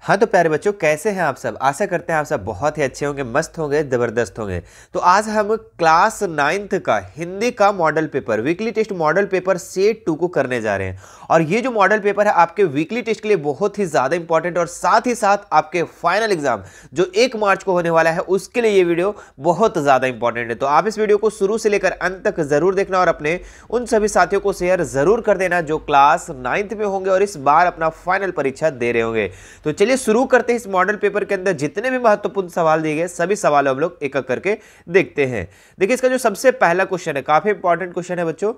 हाँ तो प्यारे बच्चों, कैसे हैं आप सब। आशा करते हैं आप सब बहुत ही अच्छे होंगे, मस्त होंगे, ज़बरदस्त होंगे। तो आज हम क्लास 9th का हिंदी का model paper, weekly test model paper set 2 को करने जा रहे हैं। और ये जो मॉडल पेपर है आपके वीकली टेस्ट के लिए बहुत ही ज़्यादा इंपॉर्टेंट और साथ ही साथ आपके फाइनल एग्जाम जो 1 मार्च को होने वाला है उसके लिए ये वीडियो बहुत ज़्यादा इंपॉर्टेंट है। तो आप इस वीडियो को शुरू से लेकर अंत तक जरूर देखना और अपने उन सभी साथियों को शेयर जरूर कर देना जो क्लास 9th में होंगे और इस बार अपना फाइनल परीक्षा दे रहे होंगे। तो चलिए शुरू करते हैं। इस मॉडल पेपर के अंदर जितने भी महत्वपूर्ण सवाल दिए गए सभी सवालों हम लोग एक एक करके देखते हैं। देखिए इसका जो सबसे पहला क्वेश्चन है, काफी इंपॉर्टेंट क्वेश्चन है बच्चों।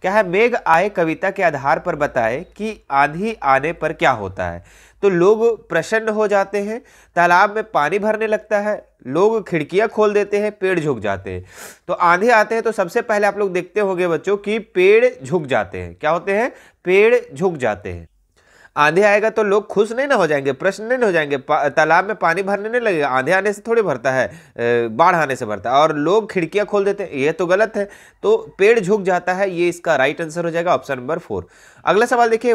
क्या है? मेघ आए कविता के आधार पर बताएं कि आंधी आने पर क्या होता है। तो लोग प्रसन्न हो जाते हैं, तालाब में पानी भरने लगता है, लोग खिड़कियां खोल देते हैं, पेड़ झुक जाते हैं। तो आंधी आते हैं तो सबसे पहले आप लोग देखते होंगे बच्चों कि पेड़ झुक जाते हैं। क्या होते हैं? पेड़ झुक जाते हैं। आंधी आएगा तो लोग खुश नहीं ना हो जाएंगे, प्रश्न नहीं हो जाएंगे, तालाब में पानी भरने नहीं लगेगा। आंधी आने से थोड़ी भरता है, बाढ़ आने से भरता है। और लोग खिड़कियां खोल देते हैं, ये तो गलत है। तो पेड़ झुक जाता है, ये इसका राइट आंसर हो जाएगा, ऑप्शन नंबर 4। अगला सवाल देखिए,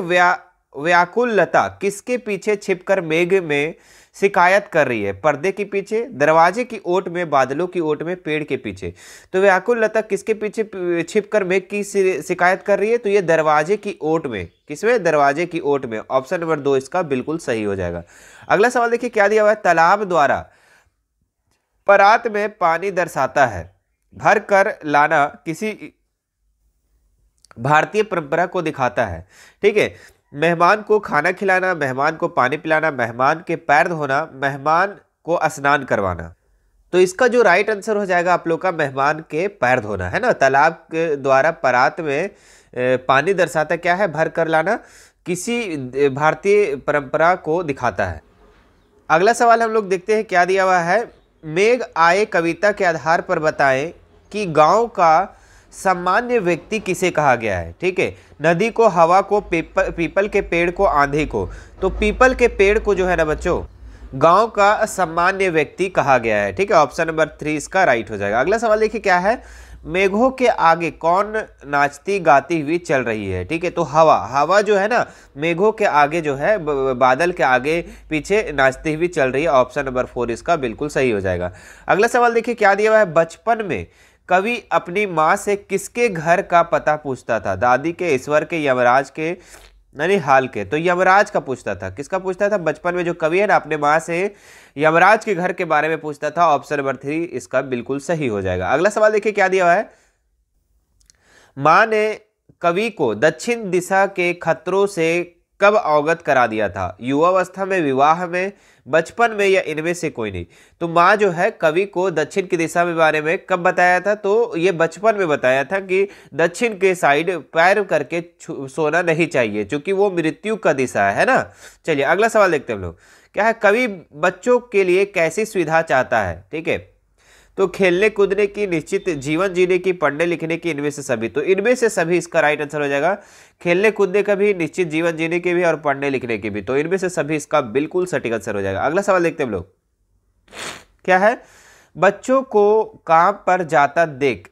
व्याकुल लता किसके पीछे छिपकर मेघ में शिकायत कर रही है। पर्दे के पीछे, दरवाजे की ओट में, बादलों की ओट में, पेड़ के पीछे। तो व्याकुल लता किसके पीछे छिपकर मेघ की शिकायत कर रही है? तो ये दरवाजे की ओट में। किसमें? दरवाजे की ओट में। ऑप्शन नंबर 2 इसका बिल्कुल सही हो जाएगा। अगला सवाल देखिए क्या दिया हुआ है। तालाब द्वारा परात में पानी दर्शाता है, भर कर लाना किसी भारतीय परंपरा को दिखाता है। ठीक है, मेहमान को खाना खिलाना, मेहमान को पानी पिलाना, मेहमान के पैर धोना, मेहमान को स्नान करवाना। तो इसका जो राइट आंसर हो जाएगा आप लोग का मेहमान के पैर धोना, है ना। तालाब के द्वारा परात में पानी दर्शाता क्या है? भर कर लाना किसी भारतीय परंपरा को दिखाता है। अगला सवाल हम लोग देखते हैं क्या दिया हुआ है। मेघ आए कविता के आधार पर बताएं कि गांव का सामान्य व्यक्ति किसे कहा गया है। ठीक है, नदी को, हवा को, पीपल के पेड़ को, आंधी को। तो पीपल के पेड़ को जो है ना बच्चों गांव का सामान्य व्यक्ति कहा गया है। ठीक है, ऑप्शन नंबर 3 इसका राइट हो जाएगा। अगला सवाल देखिए क्या है। मेघों के आगे कौन नाचती गाती हुई चल रही है। ठीक है, तो हवा जो है ना मेघों के आगे जो है, बादल के आगे पीछे नाचती हुई चल रही है। ऑप्शन नंबर 4 इसका बिल्कुल सही हो जाएगा। अगला सवाल देखिए क्या दिया हुआ है। बचपन में कवि अपनी माँ से किसके घर का पता पूछता था? दादी के, ईश्वर के, यमराज के, ननिहाल के। तो यमराज का पूछता था। किसका पूछता था? बचपन में जो कवि है ना अपने माँ से यमराज के घर के बारे में पूछता था। ऑप्शन नंबर 3 इसका बिल्कुल सही हो जाएगा। अगला सवाल देखिए क्या दिया हुआ है। माँ ने कवि को दक्षिण दिशा के खतरों से कब अवगत करा दिया था? युवावस्था में, विवाह में, बचपन में, या इनमें से कोई नहीं। तो माँ जो है कवि को दक्षिण की दिशा के बारे में कब बताया था? तो ये बचपन में बताया था कि दक्षिण के साइड पैर करके सोना नहीं चाहिए, क्योंकि वो मृत्यु का दिशा है ना। चलिए अगला सवाल देखते हैं हम लोग। क्या है? कवि बच्चों के लिए कैसी सुविधा चाहता है? ठीक है, तो खेलने कूदने की, निश्चित जीवन जीने की, पढ़ने लिखने की, इनमें से सभी। तो इनमें से सभी इसका राइट आंसर हो जाएगा। खेलने कूदने का भी, निश्चित जीवन जीने के भी, और पढ़ने लिखने के भी। तो इनमें से सभी इसका बिल्कुल सटीक आंसर हो जाएगा। अगला सवाल देखते हैं हम लोग। क्या है? बच्चों को काम पर जाता देख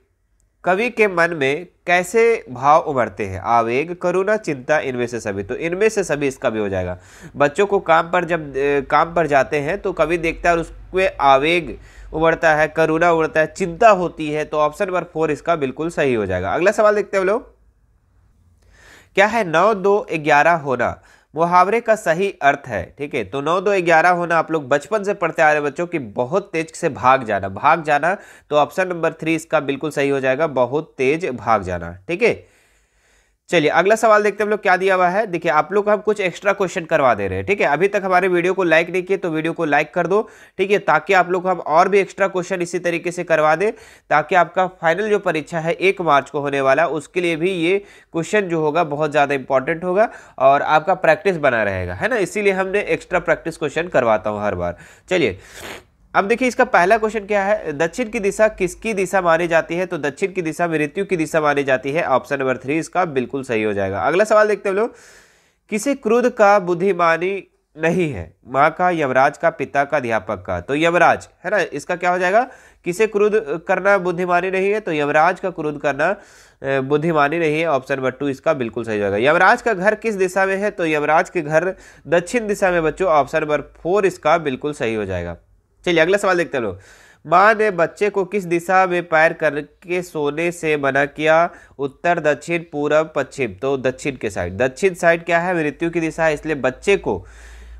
कवि के मन में कैसे भाव उमड़ते हैं? आवेग, करुणा, चिंता, इनमें से सभी। तो इनमें से सभी इसका भी हो जाएगा। बच्चों को काम पर जब काम पर जाते हैं तो कवि देखता है और उसमें आवेग उमड़ता है, करुणा उमड़ता है, चिंता होती है। तो ऑप्शन नंबर 4 इसका बिल्कुल सही हो जाएगा। अगला सवाल देखते हैं लोग। क्या है? 9, 2, 11 होना मुहावरे का सही अर्थ है। ठीक है, तो 9, 2, 11 होना आप लोग बचपन से पढ़ते आ रहे बच्चों की बहुत तेज से भाग जाना। तो ऑप्शन नंबर 3 इसका बिल्कुल सही हो जाएगा, बहुत तेज भाग जाना। ठीक है, चलिए अगला सवाल देखते हैं हम लोग क्या दिया हुआ है। देखिए आप लोग हम कुछ एक्स्ट्रा क्वेश्चन करवा दे रहे हैं। ठीक है, अभी तक हमारे वीडियो को लाइक नहीं किए तो वीडियो को लाइक कर दो। ठीक है, ताकि आप लोग हम और भी एक्स्ट्रा क्वेश्चन इसी तरीके से करवा दें, ताकि आपका फाइनल जो परीक्षा है 1 मार्च को होने वाला उसके लिए भी ये क्वेश्चन जो होगा बहुत ज़्यादा इंपॉर्टेंट होगा और आपका प्रैक्टिस बना रहेगा, है ना। इसीलिए हमने एक्स्ट्रा प्रैक्टिस क्वेश्चन करवाता हूँ हर बार। चलिए अब देखिए इसका पहला क्वेश्चन क्या है। दक्षिण की दिशा किसकी दिशा मानी जाती है? तो दक्षिण की दिशा मृत्यु की दिशा मानी जाती है। ऑप्शन नंबर 3 इसका बिल्कुल सही हो जाएगा। अगला सवाल देखते हैं लोग। किसी क्रोध का बुद्धिमानी नहीं है, माँ का, यमराज का, पिता का, अध्यापक का। तो यमराज है ना, इसका क्या हो जाएगा, किसे क्रोध करना बुद्धिमानी नहीं है, तो यमराज का क्रोध करना बुद्धिमानी नहीं है। ऑप्शन नंबर 2 इसका बिल्कुल सही होगा। यमराज का घर किस दिशा में है, तो यमराज के घर दक्षिण दिशा में बच्चों। ऑप्शन नंबर 4 इसका बिल्कुल सही हो जाएगा। चलिए अगला सवाल देखते हैं लोग। माँ ने बच्चे को किस दिशा में पैर करके सोने से मना किया, उत्तर, दक्षिण, पूरब, पश्चिम। तो दक्षिण के साइड, दक्षिण साइड क्या है, मृत्यु की दिशा है, इसलिए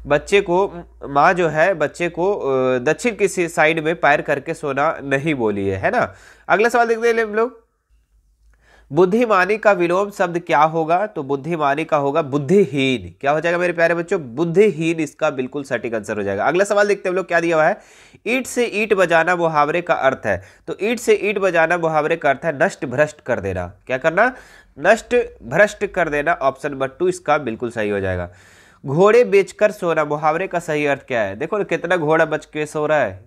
बच्चे को माँ जो है बच्चे को दक्षिण की साइड में पैर करके सोना नहीं बोली है ना। अगला सवाल देखते हैं हम लोग। बुद्धिमानी का विलोम शब्द क्या होगा, तो बुद्धिमानी का होगा बुद्धिहीन। क्या हो जाएगा मेरे प्यारे बच्चों, बुद्धिहीन इसका बिल्कुल सटीक आंसर हो जाएगा। अगला सवाल देखते हैं हम लोग, क्या दिया हुआ है। ईंट से ईंट बजाना मुहावरे का अर्थ है, तो ईंट से ईंट बजाना मुहावरे का अर्थ है नष्ट भ्रष्ट कर देना। क्या करना, नष्ट भ्रष्ट कर देना। ऑप्शन नंबर 2 इसका बिल्कुल सही हो जाएगा। घोड़े बेचकर सोना मुहावरे का सही अर्थ क्या है, देखो कितना घोड़ा बच के सो रहा है,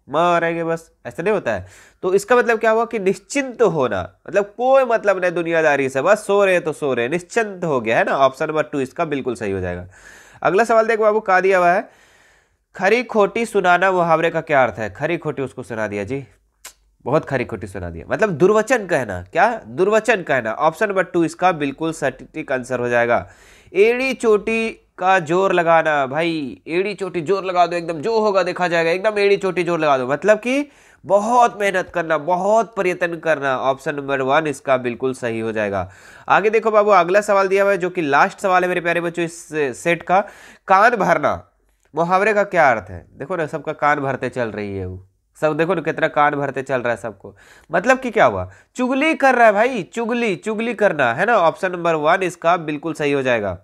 मरेंगे बस, ऐसा नहीं होता है। तो इसका मतलब क्या हुआ कि निश्चिंत होना, मतलब कोई मतलब नहीं दुनियादारी से, बस सो रहे तो सो रहे, निश्चिंत हो गया है ना। ऑप्शन नंबर 2 इसका बिल्कुल सही हो जाएगा। अगला सवाल देखो बाबू, क्या दिया हुआ है। खरी खोटी सुनाना मुहावरे का क्या अर्थ है, खरी खोटी उसको सुना दिया जी, बहुत खरी खोटी सुना दिया, मतलब दुर्वचन कहना। क्या, दुर्वचन कहना। ऑप्शन नंबर 2 इसका बिल्कुल सटीक आंसर हो जाएगा। एड़ी चोटी का जोर लगाना, भाई एड़ी चोटी जोर लगा दो, एकदम जो होगा देखा जाएगा, एकदम एड़ी चोटी जोर लगा दो, मतलब कि बहुत मेहनत करना, बहुत प्रयत्न करना। ऑप्शन नंबर 1 इसका बिल्कुल सही हो जाएगा। आगे देखो बाबू, अगला सवाल दिया हुआ है जो कि लास्ट सवाल है मेरे प्यारे बच्चों इस सेट का। कान भरना मुहावरे का क्या अर्थ है, देखो ना सबका कान भरते चल रही है वो, सब देखो ना कितना कान भरते चल रहा है सबको, मतलब कि क्या हुआ, चुगली कर रहा है भाई, चुगली, चुगली करना है ना। ऑप्शन नंबर 1 इसका बिल्कुल सही हो जाएगा।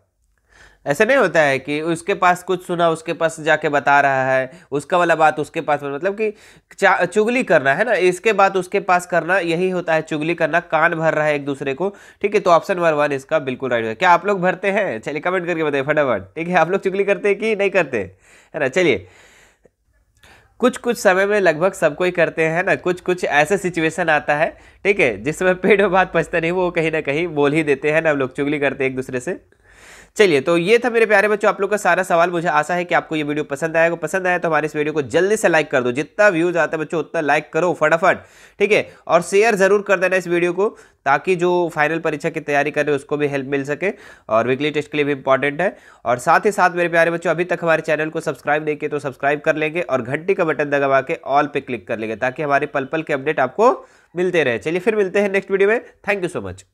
ऐसे नहीं होता है कि उसके पास कुछ सुना उसके पास जाके बता रहा है, उसका वाला बात उसके पास, मतलब कि चुगली करना है ना, इसके बात उसके पास करना, यही होता है चुगली करना, कान भर रहा है एक दूसरे को। ठीक है, तो ऑप्शन नंबर 1 इसका बिल्कुल राइट है। क्या आप लोग भरते हैं, चलिए कमेंट करके बताइए फटाफट। ठीक है, आप लोग चुगली करते हैं कि नहीं करते, है ना। चलिए, कुछ कुछ समय में लगभग सबको ही करते हैं ना, कुछ कुछ ऐसे सिचुएशन आता है, ठीक है, जिसमें पेट में बात पचता नहीं, वो कहीं ना कहीं बोल ही देते हैं ना, हम लोग चुगली करते हैं एक दूसरे से। चलिए, तो ये था मेरे प्यारे बच्चों आप लोग का सारा सवाल। मुझे आशा है कि आपको ये वीडियो पसंद आएगा। पसंद आया तो हमारे इस वीडियो को जल्दी से लाइक कर दो, जितना व्यूज आता है बच्चों उतना लाइक करो फटाफट, ठीक है। और शेयर जरूर कर देना इस वीडियो को, ताकि जो फाइनल परीक्षा की तैयारी कर रहे हैं उसको भी हेल्प मिल सके, और वीकली टेस्ट के लिए भी इंपॉर्टेंट है। और साथ ही साथ मेरे प्यारे बच्चों, अभी तक हमारे चैनल को सब्सक्राइब नहीं किए तो सब्सक्राइब कर लेंगे, और घंटी का बटन दबा के ऑल पे क्लिक कर लेंगे, ताकि हमारे पल पल के अपडेट आपको मिलते रहे। चलिए फिर मिलते हैं नेक्स्ट वीडियो में। Thank you so much.